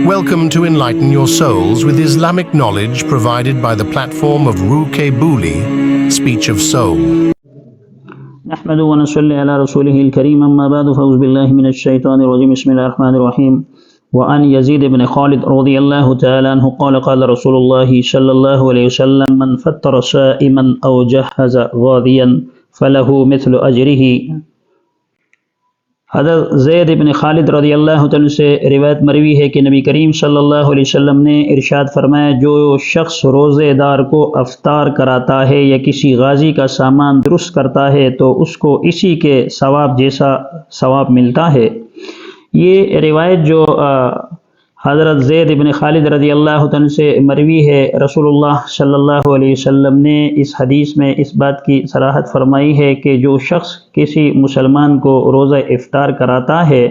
Welcome to enlighten your souls with Islamic knowledge provided by the platform of Rooh Booli, Speech of Soul. نحمد و نصلی علی رسوله الکریم اما بعد فاعوذ باللہ من الشیطان الرجیم بسم اللہ الرحمن الرحیم وعن یزید بن خالد رضی اللہ تعالی عنہ قال قال رسول اللہ صلی اللہ علیہ وسلم من فطر صائما او جهز غادیا فله مثل اجرہ۔ حضرت زید بن خالد رضی اللہ تعالی سے روایت مروی ہے کہ نبی کریم صلی اللہ علیہ وسلم نے ارشاد فرمایا، جو شخص روزے دار کو افطار کراتا ہے یا کسی غازی کا سامان درست کرتا ہے تو اس کو اسی کے ثواب جیسا ثواب ملتا ہے۔ یہ روایت جو حضرت زید بن خالد رضی اللہ عنہ سے مروی ہے، رسول اللہ صلی اللہ علیہ وسلم نے اس حدیث میں اس بات کی صراحت فرمائی ہے کہ جو شخص کسی مسلمان کو روزہ افطار کراتا ہے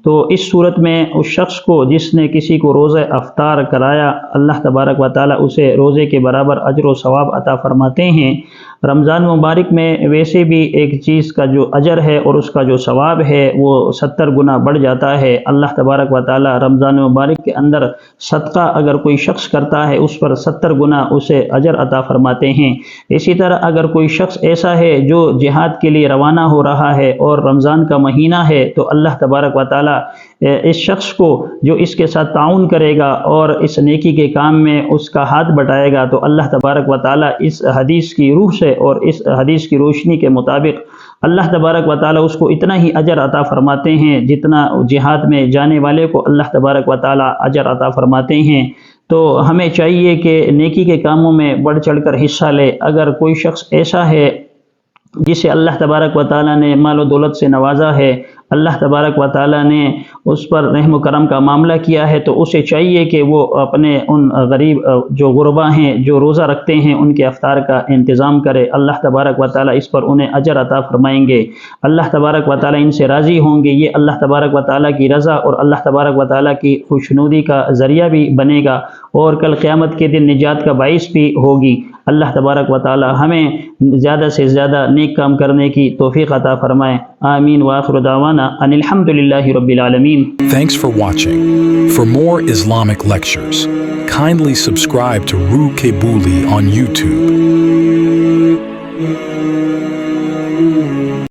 تو اس صورت میں اس شخص کو جس نے کسی کو روزہ افطار کرایا، اللہ تبارک و تعالی اسے روزے کے برابر اجر و ثواب عطا فرماتے ہیں۔ رمضان مبارک میں ویسے بھی ایک چیز کا جو اجر ہے اور اس کا جو ثواب ہے وہ 70 گنا بڑھ جاتا ہے۔ اللہ تبارک و تعالی رمضان مبارک کے اندر صدقہ اگر کوئی شخص کرتا ہے اس پر 70 گنا اسے اجر عطا فرماتے ہیں۔ اسی طرح اگر کوئی شخص ایسا ہے جو جہاد کے لیے روانہ ہو رہا ہے اور رمضان کا مہینہ ہے تو اللہ تبارک و تعالی اس شخص کو جو اس کے ساتھ تعاون کرے گا اور اس نیکی کے کام میں اس کا ہاتھ بٹائے گا تو اللہ تبارک و تعالی اس حدیث کی روح سے اور اس حدیث کی روشنی کے مطابق اللہ تبارک و تعالی اس کو اتنا ہی اجر عطا فرماتے ہیں جتنا جہاد میں جانے والے کو اللہ تبارک و تعالی اجر عطا فرماتے ہیں۔ تو ہمیں چاہیے کہ نیکی کے کاموں میں بڑھ چڑھ کر حصہ لے۔ اگر کوئی شخص ایسا ہے جسے اللہ تبارک و تعالی نے مال و دولت سے نوازا ہے، اللہ تبارک و تعالی نے اس پر رحم و کرم کا معاملہ کیا ہے، تو اسے چاہیے کہ وہ اپنے ان غریب جو غربا ہیں جو روزہ رکھتے ہیں ان کے افطار کا انتظام کرے۔ اللہ تبارک و تعالی اس پر انہیں اجر عطا فرمائیں گے، اللہ تبارک و تعالی ان سے راضی ہوں گے۔ یہ اللہ تبارک و تعالی کی رضا اور اللہ تبارک و تعالی کی خوشنودی کا ذریعہ بھی بنے گا اور کل قیامت کے دن نجات کا باعث بھی ہوگی۔ اللہ تبارک و تعالی ہمیں زیادہ سے زیادہ نیک کام کرنے کی توفیق عطا فرمائے۔ آمین وآخر دعوانا ان الحمدللہ رب العالمین۔ Thanks for watching. For more Islamic lectures, kindly subscribe to Rooh Booli on YouTube.